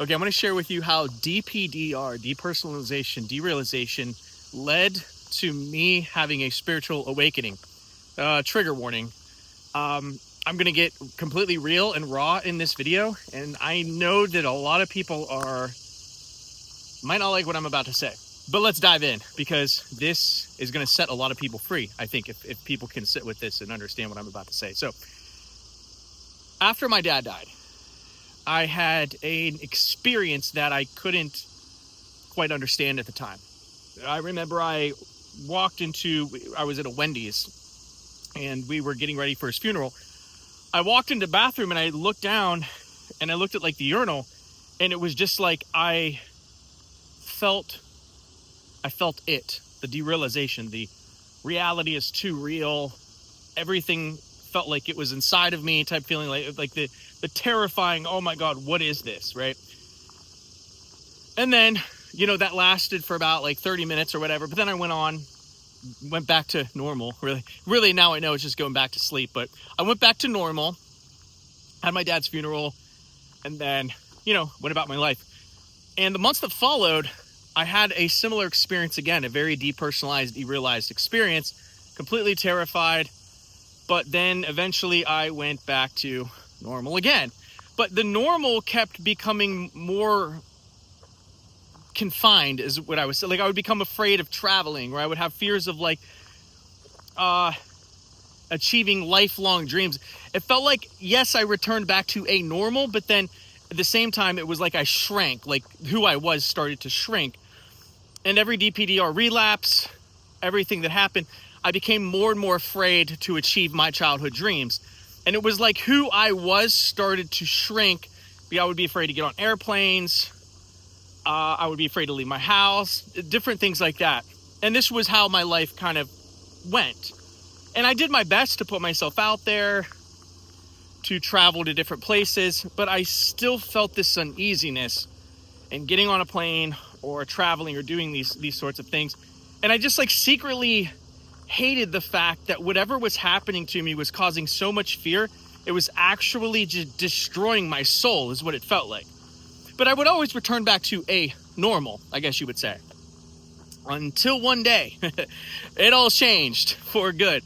Okay, I'm going to share with you how DPDR, depersonalization, derealization, led to me having a spiritual awakening. Trigger warning. I'm going to get completely real and raw in this video, and I know that a lot of people might not like what I'm about to say. But let's dive in, because this is going to set a lot of people free, I think, if people can sit with this and understand what I'm about to say. So, after my dad died, I had an experience that I couldn't quite understand at the time. I remember I was at a Wendy's, and we were getting ready for his funeral. I walked into the bathroom, and I looked down, and I looked at, like, the urinal, and it was just like I felt it, the derealization, the reality is too real. Everything felt like it was inside of me type feeling, like the terrifying, oh my God, what is this, right? And then, that lasted for about like 30 minutes or whatever. But then I went back to normal. Really now I know it's just going back to sleep. But I went back to normal, had my dad's funeral, and then, went about my life. And the months that followed, I had a similar experience again, a very depersonalized, derealized experience, completely terrified. But then eventually I went back to normal again. But the normal kept becoming more confined, is what I was saying. Like, I would become afraid of traveling, or I would have fears of achieving lifelong dreams. It felt like, yes, I returned back to a normal, but then at the same time, it was like I shrank, like who I was started to shrink. And every DPDR relapse, everything that happened, I became more and more afraid to achieve my childhood dreams. And it was like who I was started to shrink. I would be afraid to get on airplanes. I would be afraid to leave my house, different things like that. And this was how my life kind of went. And I did my best to put myself out there, to travel to different places, but I still felt this uneasiness in getting on a plane or traveling or doing these sorts of things. And I just secretly hated the fact that whatever was happening to me was causing so much fear. It was actually just destroying my soul, is what it felt like. But I would always return back to a normal, I guess you would say. Until one day, it all changed for good.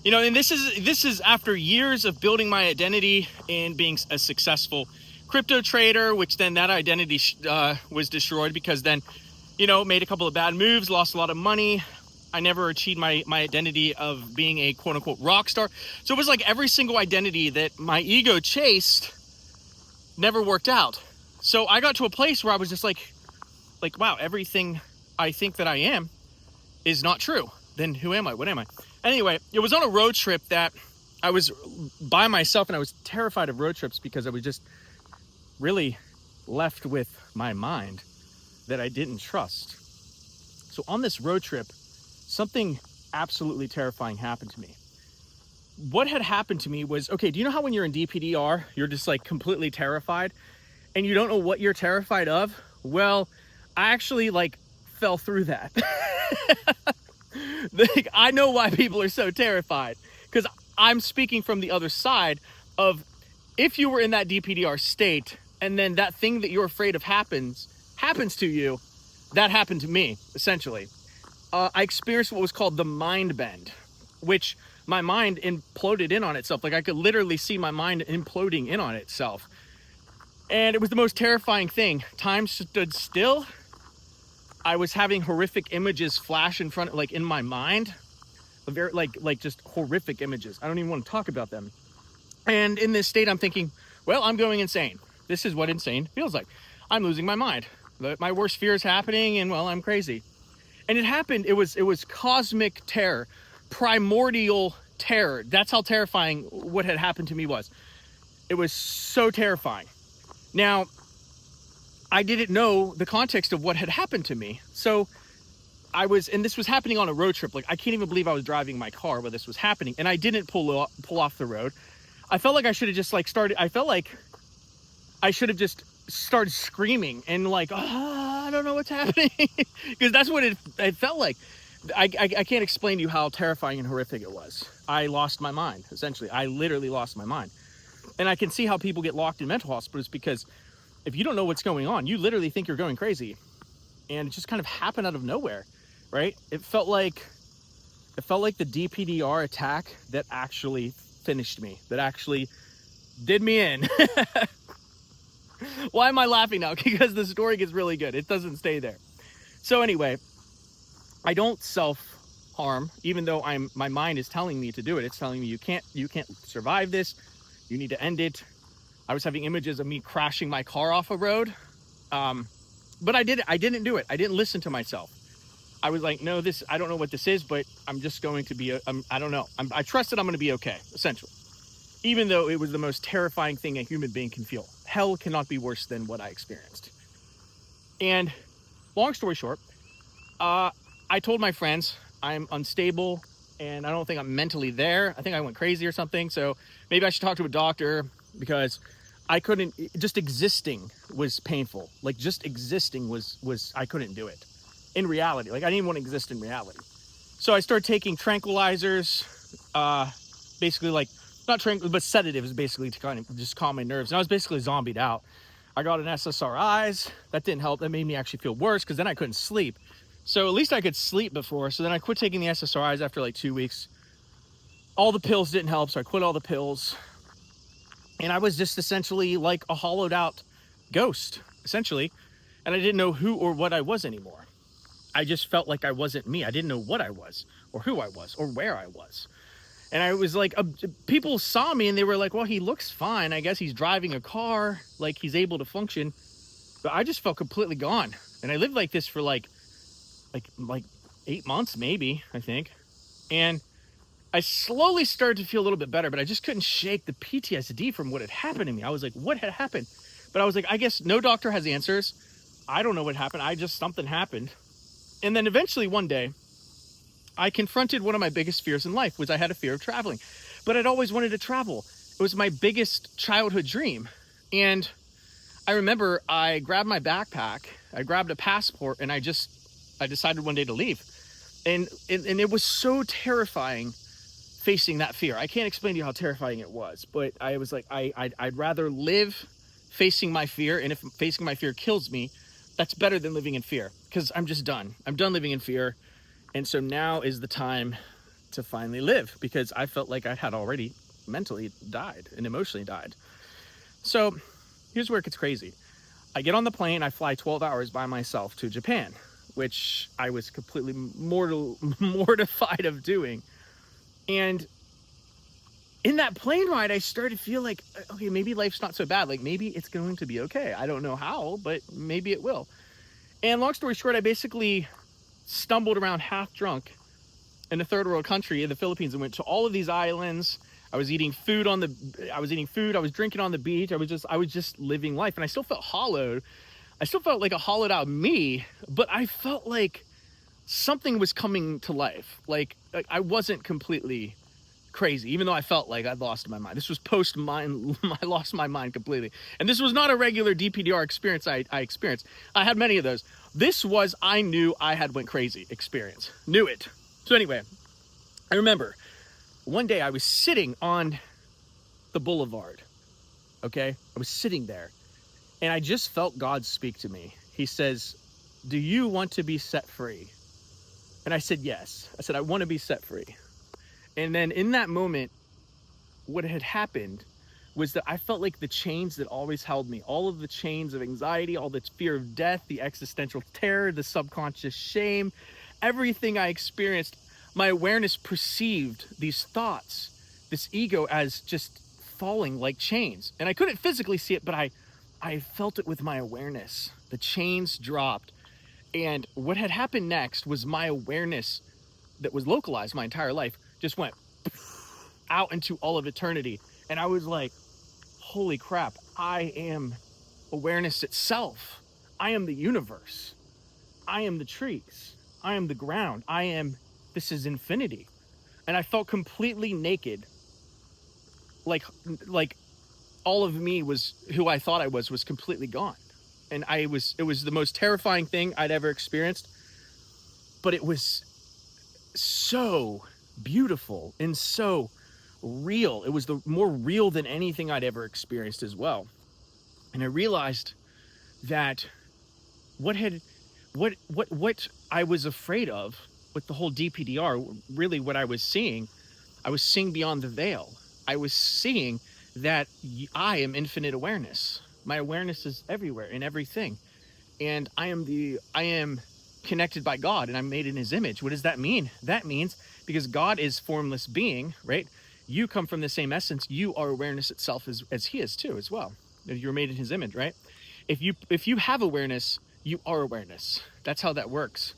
And this is after years of building my identity and being a successful crypto trader, which then that identity was destroyed because then, made a couple of bad moves, lost a lot of money. I never achieved my identity of being a quote unquote rock star. So it was like every single identity that my ego chased never worked out. So I got to a place where I was just like, wow, everything I think that I am is not true. Then who am I? What am I? Anyway, it was on a road trip that I was by myself, and I was terrified of road trips because I was just really left with my mind that I didn't trust. So on this road trip, something absolutely terrifying happened to me. What had happened to me was, okay, do you know how when you're in DPDR, you're just completely terrified and you don't know what you're terrified of? Well, I actually fell through that. I know why people are so terrified, because I'm speaking from the other side of, if you were in that DPDR state and then that thing that you're afraid of happens to you, that happened to me, essentially. I experienced what was called the mind bend, which my mind imploded in on itself. I could literally see my mind imploding in on itself. And it was the most terrifying thing. Time stood still. I was having horrific images flash in front, in my mind. Very, just horrific images. I don't even want to talk about them. And in this state, I'm thinking, well, I'm going insane. This is what insane feels like. I'm losing my mind. My worst fear is happening, and well, I'm crazy. And it happened. It was cosmic terror, primordial terror. That's how terrifying what had happened to me was. It was so terrifying. Now, I didn't know the context of what had happened to me. So and this was happening on a road trip. I can't even believe I was driving my car while this was happening. And I didn't pull off the road. I felt like I should have just I felt like I should have just started screaming and I don't know what's happening. Because that's what it felt like. I can't explain to you how terrifying and horrific it was. I lost my mind, essentially. I literally lost my mind. And I can see how people get locked in mental hospitals, because if you don't know what's going on, you literally think you're going crazy. And it just kind of happened out of nowhere, right? It felt like the DPDR attack that actually finished me, that actually did me in. Why am I laughing now? Because the story gets really good. It doesn't stay there. So anyway, I don't self-harm, even though my mind is telling me to do it. It's telling me you can't survive this. You need to end it. I was having images of me crashing my car off a road. But I didn't do it. I didn't listen to myself. I was like, no, I don't know what this is, but I'm just going to be, I don't know. I trust that I'm going to be okay, essentially. Even though it was the most terrifying thing a human being can feel. Hell cannot be worse than what I experienced. And long story short, I told my friends I'm unstable and I don't think I'm mentally there. I think I went crazy or something. So maybe I should talk to a doctor, because I couldn't, just existing was painful. Like just existing was I couldn't do it in reality. Like I didn't even want to exist in reality. So I started taking tranquilizers, basically like, not tranquil, but sedatives basically to kind of just calm my nerves. And I was basically zombied out. I got an SSRIs. That didn't help. That made me actually feel worse, because then I couldn't sleep. So at least I could sleep before. So then I quit taking the SSRIs after like 2 weeks. All the pills didn't help, so I quit all the pills. And I was just essentially like a hollowed out ghost, essentially. And I didn't know who or what I was anymore. I just felt like I wasn't me. I didn't know what I was, or who I was, or where I was. And I was like, people saw me and they were like, well, he looks fine. I guess he's driving a car, like he's able to function. But I just felt completely gone. And I lived like this for like 8 months, maybe, I think. And I slowly started to feel a little bit better, but I just couldn't shake the PTSD from what had happened to me. I was like, what had happened? But I was like, I guess no doctor has answers. I don't know what happened. Something happened. And then eventually one day, I confronted one of my biggest fears in life, was I had a fear of traveling. But I'd always wanted to travel. It was my biggest childhood dream. And I remember I grabbed my backpack, I grabbed a passport, and I decided one day to leave. And it was so terrifying facing that fear. I can't explain to you how terrifying it was, but I was like, I'd rather live facing my fear, and if facing my fear kills me, that's better than living in fear, because I'm just done. I'm done living in fear. And so now is the time to finally live, because I felt like I had already mentally died and emotionally died. So here's where it gets crazy. I get on the plane, I fly 12 hours by myself to Japan, which I was completely mortified of doing. And in that plane ride, I started to feel like, okay, maybe life's not so bad. Like maybe it's going to be okay. I don't know how, but maybe it will. And long story short, I basically stumbled around half drunk in a third world country in the Philippines and went to all of these islands. I was eating food, I was drinking on the beach. I was just living life, and I still felt hollowed. I still felt like a hollowed out me, but I felt like something was coming to life. Like I wasn't completely crazy, even though I felt like I'd lost my mind. This was I lost my mind completely. And this was not a regular DPDR experience I experienced. I had many of those. This was, I knew I had went crazy experience. Knew it. So anyway, I remember one day I was sitting on the boulevard, okay? I was sitting there, and I just felt God speak to me. He says, do you want to be set free? And I said, yes. I said, I want to be set free. And then in that moment, what had happened was that I felt like the chains that always held me, all of the chains of anxiety, all the fear of death, the existential terror, the subconscious shame, everything I experienced, my awareness perceived these thoughts, this ego, as just falling like chains. And I couldn't physically see it, but I felt it with my awareness. The chains dropped. And what had happened next was my awareness that was localized my entire life just went out into all of eternity. And I was like, holy crap, I am awareness itself. I am the universe. I am the trees. I am the ground. This is infinity. And I felt completely naked. Like all of me was who I thought I was completely gone. And it was the most terrifying thing I'd ever experienced. But it was so beautiful and so real. It was more real than anything I'd ever experienced as well. And I realized that what I was afraid of with the whole DPDR, really what I was seeing beyond the veil. I was seeing that I am infinite awareness. My awareness is everywhere in everything. And I am connected by God, and I'm made in his image. What does that mean? That means because God is formless being, right? You come from the same essence. You are awareness itself as he is too, as well. You're made in his image, right? If you have awareness, you are awareness. That's how that works.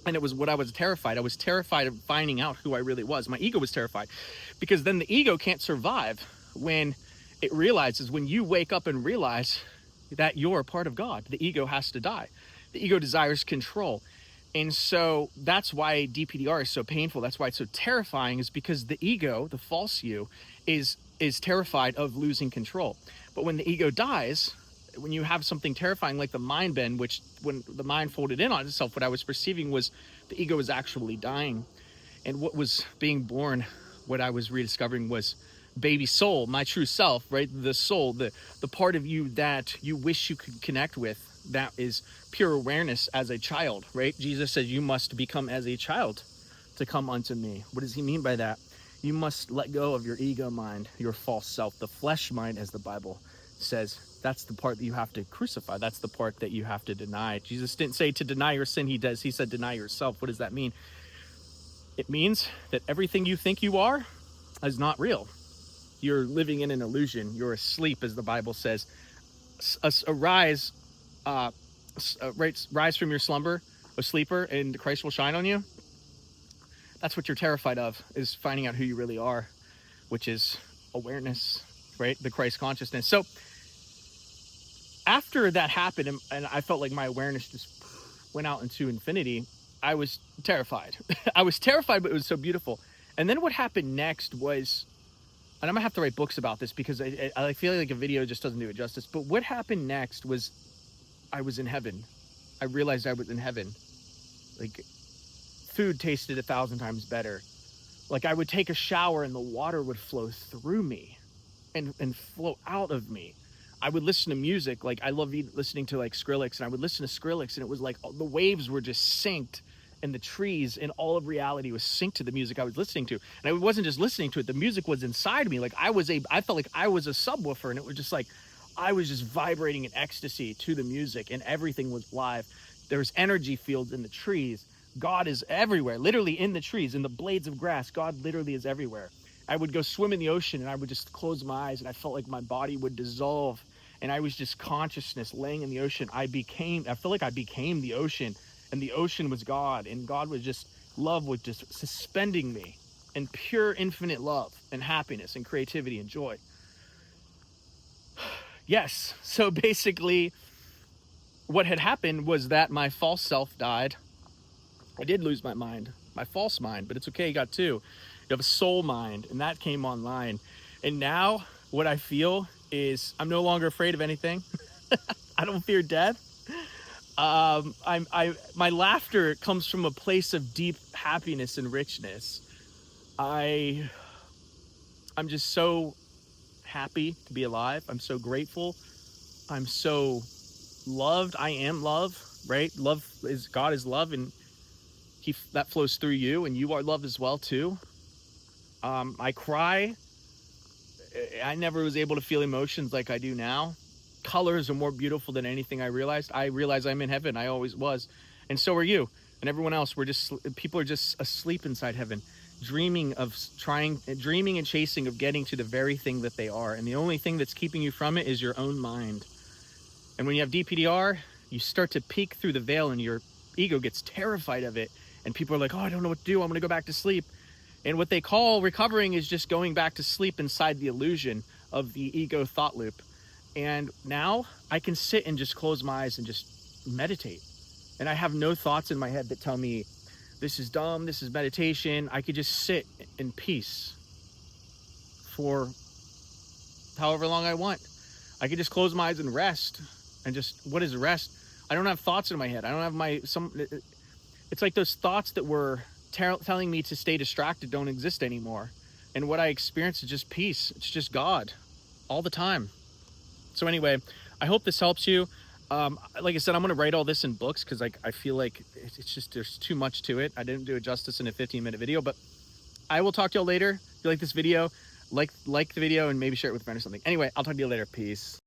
And it was what I was terrified. I was terrified of finding out who I really was. My ego was terrified, because then the ego can't survive when it realizes, when you wake up and realize that you're a part of God. The ego has to die. The ego desires control. And so that's why DPDR is so painful. That's why it's so terrifying, is because the ego, the false you, is terrified of losing control. But when the ego dies, when you have something terrifying like the mind bend, which when the mind folded in on itself, what I was perceiving was the ego was actually dying. And what was being born, what I was rediscovering, was baby soul, my true self, right? The soul, the part of you that you wish you could connect with, that is pure awareness as a child, right? Jesus said, you must become as a child to come unto me. What does he mean by that? You must let go of your ego mind, your false self, the flesh mind, as the Bible says. That's the part that you have to crucify. That's the part that you have to deny. Jesus didn't say to deny your sin. He said deny yourself. What does that mean? It means that everything you think you are is not real. You're living in an illusion. You're asleep, as the Bible says. Rise from your slumber, O sleeper, and Christ will shine on you. That's what you're terrified of, is finding out who you really are, which is awareness, right? The Christ consciousness. So after that happened, and I felt like my awareness just went out into infinity, I was terrified. I was terrified, but it was so beautiful. And then what happened next was, and I'm gonna have to write books about this because I feel like a video just doesn't do it justice. But what happened next was I was in heaven. I realized I was in heaven. Like, food tasted 1,000 times better. Like, I would take a shower and the water would flow through me and flow out of me. I would listen to music. Like, I love listening to like Skrillex, and I would listen to Skrillex, and it was like the waves were just synced, and the trees and all of reality was synced to the music I was listening to. And I wasn't just listening to it, the music was inside me. Like, I felt like I was a subwoofer, and it was just like I was just vibrating in ecstasy to the music, and everything was live. There's energy fields in the trees. God is everywhere, literally in the trees, in the blades of grass. God literally is everywhere. I would go swim in the ocean, and I would just close my eyes, and I felt like my body would dissolve, and I was just consciousness laying in the ocean. I feel like I became the ocean, and the ocean was God, and God was just, love was just suspending me in pure infinite love and happiness and creativity and joy. Yes, so basically what had happened was that my false self died. I did lose my mind, my false mind, but it's okay, you got two. You have a soul mind, and that came online. And now what I feel is I'm no longer afraid of anything. I don't fear death. My laughter comes from a place of deep happiness and richness. I'm just so happy to be alive. I'm so grateful. I'm so loved. I am love, right? God is love, and that flows through you, and you are love as well too. I cry. I never was able to feel emotions like I do now. Colors are more beautiful than anything I realized. I realize I'm in heaven. I always was. And so are you. And everyone else. People are just asleep inside heaven, dreaming and chasing of getting to the very thing that they are. And the only thing that's keeping you from it is your own mind. And when you have DPDR, you start to peek through the veil, and your ego gets terrified of it. And people are like, oh, I don't know what to do. I'm going to go back to sleep. And what they call recovering is just going back to sleep inside the illusion of the ego thought loop. And now I can sit and just close my eyes and just meditate. And I have no thoughts in my head that tell me this is dumb, this is meditation. I could just sit in peace for however long I want. I could just close my eyes and rest. And just, what is rest? I don't have thoughts in my head. I don't have it's like those thoughts that were telling me to stay distracted don't exist anymore. And what I experience is just peace. It's just God all the time. So anyway, I hope this helps you. Like I said, I'm gonna write all this in books because like I feel like it's just there's too much to it. I didn't do it justice in a 15-minute video, but I will talk to y'all later. If you like this video, like the video and maybe share it with a friend or something. Anyway, I'll talk to you later. Peace.